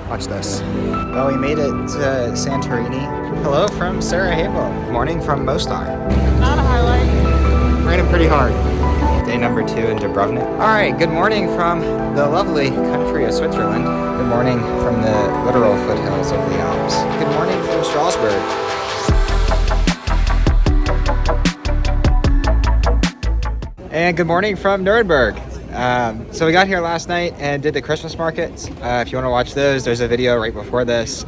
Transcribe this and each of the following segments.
Watch this. Well, we made it to Santorini. Hello from Sarajevo. Morning from Mostar. Not a highlight. Raining pretty hard. Day number 2 in Dubrovnik. All right, good morning from the lovely country of Switzerland. Good morning from the literal foothills of the Alps. Good morning from Strasbourg. And good morning from Nuremberg. So we got here last night and did the Christmas markets. If you want to watch those, there's a video right before this.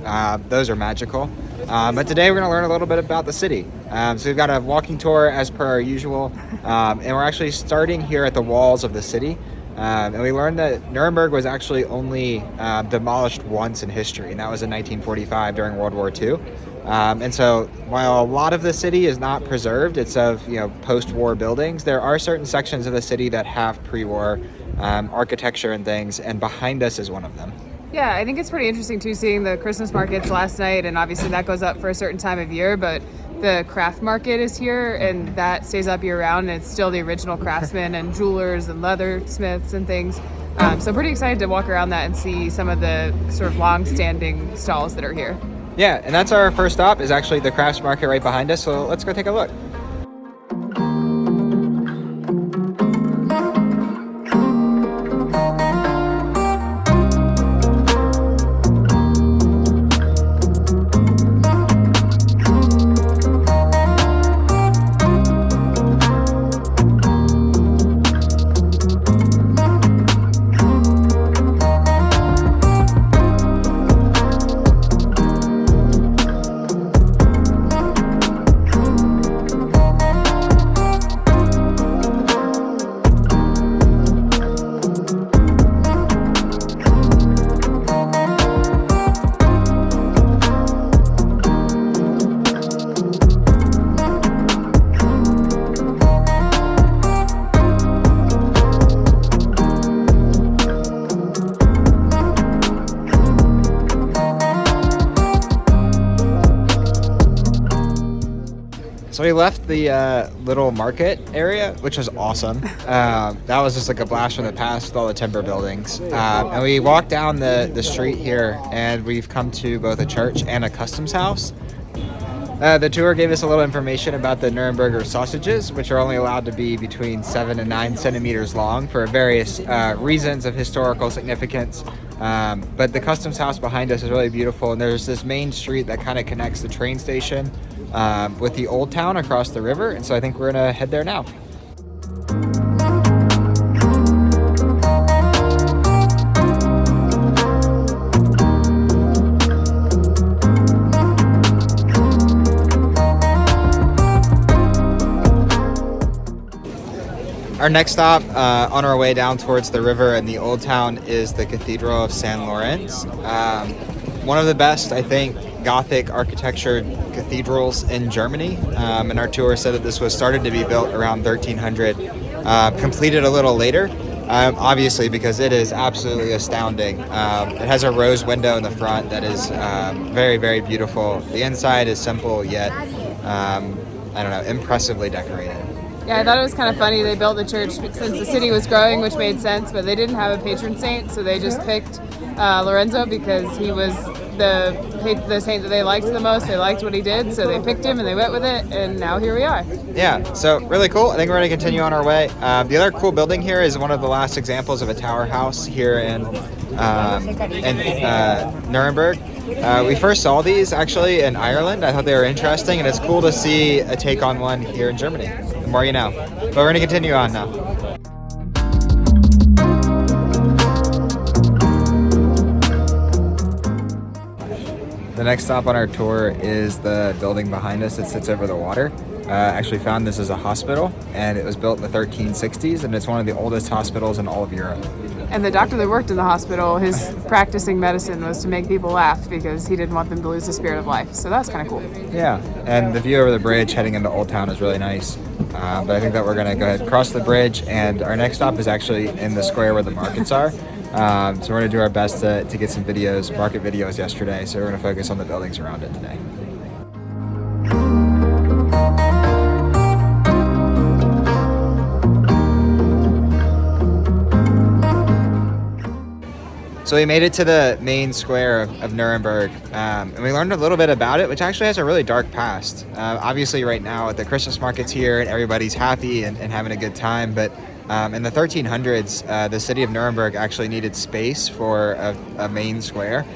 Those are magical. But today we're going to learn a little bit about the city. So we've got a walking tour as per our usual. And we're actually starting here at the walls of the city. And we learned that Nuremberg was actually only demolished once in history, and that was in 1945 during World War II. And so while a lot of the city is not preserved, it's of post-war buildings, there are certain sections of the city that have pre-war architecture and things, and behind us is one of them. Yeah, I think it's pretty interesting too, seeing the Christmas markets last night, and obviously that goes up for a certain time of year, but the craft market is here and that stays up year round, and it's still the original craftsmen and jewelers and leathersmiths and things. So pretty excited to walk around that and see some of the sort of long-standing stalls that are here. Yeah, and that's our first stop, is actually the crafts market right behind us, so let's go take a look. So we left the little market area, which was awesome. That was just like a blast from the past with all the timber buildings. And we walked down the street here, and we've come to both a church and a customs house. The tour gave us a little information about the Nuremberger sausages, which are only allowed to be between 7 and 9 centimeters long for various reasons of historical significance. But the customs house behind us is really beautiful, and there's this main street that kind of connects the train station with the old town across the river, and so I think we're gonna head there now. Our next stop on our way down towards the river and the old town is the Cathedral of San Lawrence. One of the best, I think, Gothic architecture cathedrals in Germany. And our tour said that this was started to be built around 1300, completed a little later, obviously, because it is absolutely astounding. It has a rose window in the front that is very, very beautiful. The inside is simple yet, impressively decorated. Yeah, I thought it was kind of funny. They built the church since the city was growing, which made sense, but they didn't have a patron saint, so they just picked Lorenzo because he was the saint that they liked the most. They liked what he did, so they picked him and they went with it, and now here we are. Yeah, so really cool. I think we're going to continue on our way. The other cool building here is one of the last examples of a tower house here in Nuremberg. We first saw these actually in Ireland. I thought they were interesting, and it's cool to see a take on one here in Germany. The more you know. But we're going to continue on now. The next stop on our tour is the building behind us that sits over the water. Actually found this as a hospital, and it was built in the 1360s, and it's one of the oldest hospitals in all of Europe. And the doctor that worked in the hospital, his practicing medicine was to make people laugh because he didn't want them to lose the spirit of life. So that's kind of cool. Yeah, and the view over the bridge heading into Old Town is really nice. But I think that we're going to go ahead and cross the bridge, and our next stop is actually in the square where the markets are. So we're going to do our best to get some videos, market videos yesterday, so we're going to focus on the buildings around it today. So we made it to the main square of Nuremberg, and we learned a little bit about it, which actually has a really dark past. Obviously, right now, the Christmas market's here, and everybody's happy and having a good time, but in the 1300s, the city of Nuremberg actually needed space for a main square,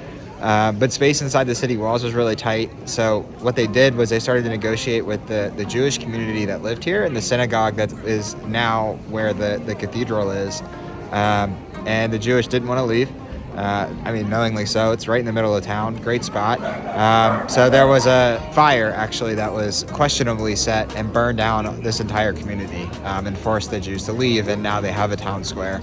but space inside the city walls was really tight. So what they did was they started to negotiate with the Jewish community that lived here and the synagogue that is now where the cathedral is, and the Jewish didn't want to leave. Knowingly so. It's right in the middle of town. Great spot. So there was a fire, actually, that was questionably set and burned down this entire community and forced the Jews to leave, and now they have a town square.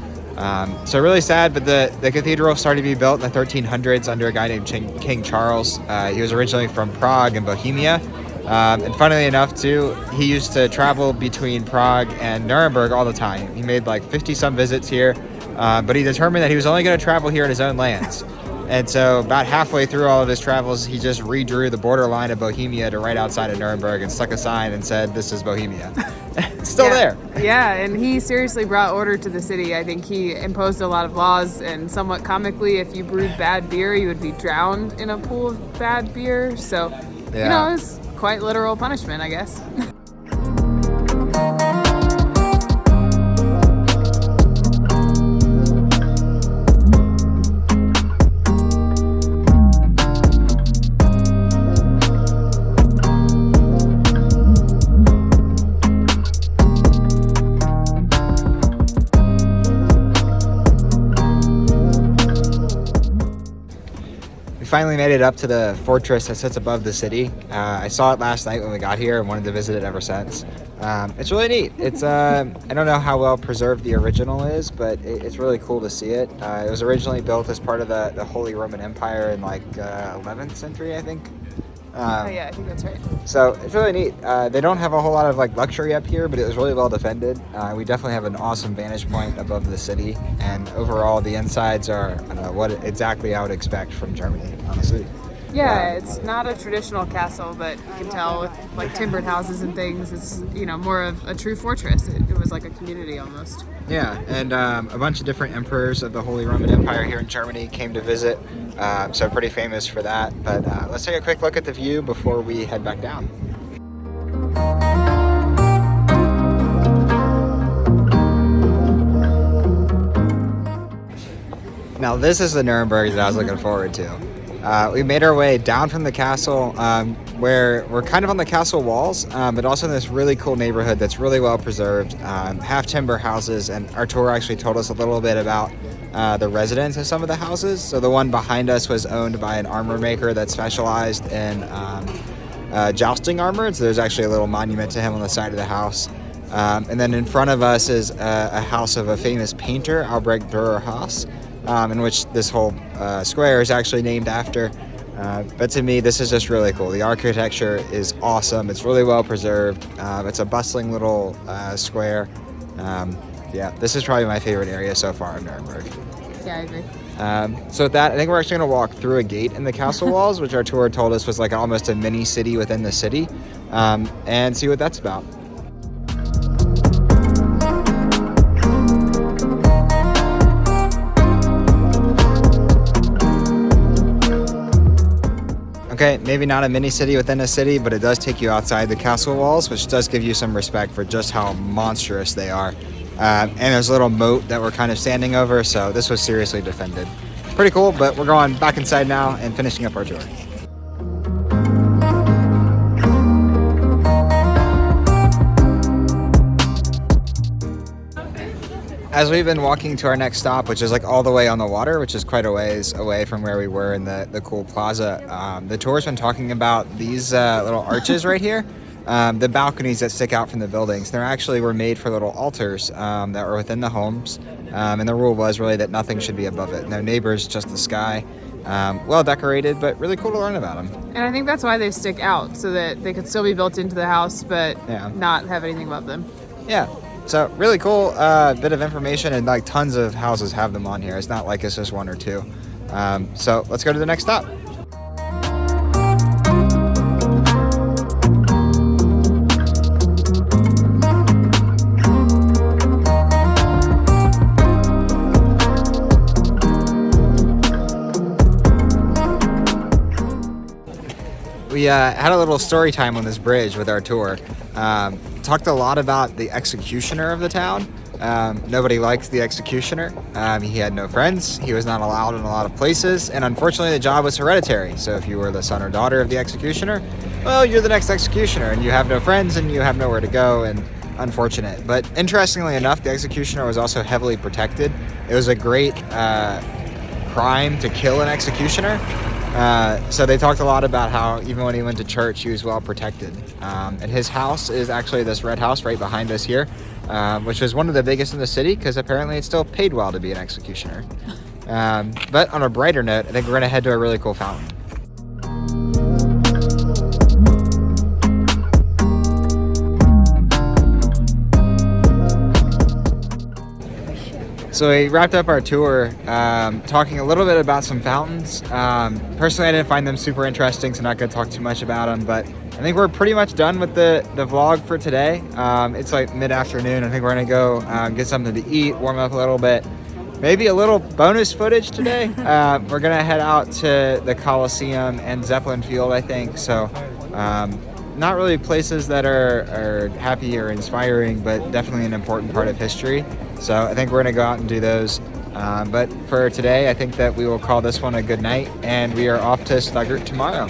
So really sad, but the cathedral started to be built in the 1300s under a guy named King Charles. He was originally from Prague in Bohemia. And funnily enough, too, he used to travel between Prague and Nuremberg all the time. He made like 50-some visits here. But he determined that he was only going to travel here in his own lands. And so about halfway through all of his travels, he just redrew the borderline of Bohemia to right outside of Nuremberg and stuck a sign and said, "This is Bohemia." It's still there. Yeah, and he seriously brought order to the city. I think he imposed a lot of laws, and somewhat comically, if you brewed bad beer, you would be drowned in a pool of bad beer. So, it was quite literal punishment, I guess. Finally made it up to the fortress that sits above the city. I saw it last night when we got here and wanted to visit it ever since. It's really neat. It's I don't know how well preserved the original is, but it's really cool to see it. It was originally built as part of the Holy Roman Empire in like 11th century, I think. I think that's right. So it's really neat. They don't have a whole lot of like luxury up here, but it was really well defended. We definitely have an awesome vantage point above the city, and overall the insides are what exactly I would expect from Germany, honestly. Yeah, it's not a traditional castle, but you can tell with like timbered houses and things, it's more of a true fortress. It was like a community almost. Yeah, and a bunch of different emperors of the Holy Roman Empire here in Germany came to visit, so pretty famous for that. But let's take a quick look at the view before we head back down. Now this is the Nuremberg that I was looking forward to. We made our way down from the castle, where we're kind of on the castle walls, but also in this really cool neighborhood that's really well preserved, half timber houses, and our tour actually told us a little bit about the residents of some of the houses. So the one behind us was owned by an armor maker that specialized in jousting armor, so there's actually a little monument to him on the side of the house. And then in front of us is a house of a famous painter, Albrecht Dürer Haas, in which this whole square is actually named after. But to me, this is just really cool. The architecture is awesome. It's really well preserved. It's a bustling little square. This is probably my favorite area so far in Nuremberg. Yeah, I agree. So with that, I think we're actually going to walk through a gate in the castle walls, which our tour told us was like almost a mini city within the city, and see what that's about. Okay, maybe not a mini city within a city, but it does take you outside the castle walls, which does give you some respect for just how monstrous they are. And there's a little moat that we're kind of standing over, so this was seriously defended. Pretty cool, but we're going back inside now and finishing up our tour. As we've been walking to our next stop, which is like all the way on the water, which is quite a ways away from where we were in the cool plaza, the tour's been talking about these little arches right here, the balconies that stick out from the buildings. They actually were made for little altars that were within the homes, and the rule was really that nothing should be above it. No neighbors, just the sky. Well decorated, but really cool to learn about them. And I think that's why they stick out, so that they could still be built into the house, but not have anything above them. Yeah. So really cool bit of information, and like tons of houses have them on here. It's not like it's just one or two. So let's go to the next stop. we had a little story time on this bridge with our tour. Talked a lot about the executioner of the town. Nobody liked the executioner. He had no friends. He was not allowed in a lot of places. And unfortunately, the job was hereditary. So if you were the son or daughter of the executioner, well, you're the next executioner, and you have no friends and you have nowhere to go. And unfortunate. But interestingly enough, the executioner was also heavily protected. It was a great crime to kill an executioner. So they talked a lot about how even when he went to church, he was well protected. And his house is actually this red house right behind us here, which is one of the biggest in the city because apparently it still paid well to be an executioner. But on a brighter note, I think we're going to head to a really cool fountain. So we wrapped up our tour talking a little bit about some fountains. Personally, I didn't find them super interesting, so I'm not going to talk too much about them, but I think we're pretty much done with the vlog for today. It's like mid-afternoon. I think we're going to go get something to eat, warm up a little bit. Maybe a little bonus footage today. We're going to head out to the Coliseum and Zeppelin Field, I think. So not really places that are happy or inspiring, but definitely an important part of history. So I think we're going to go out and do those. But for today, I think that we will call this one a good night, and we are off to Stuttgart tomorrow.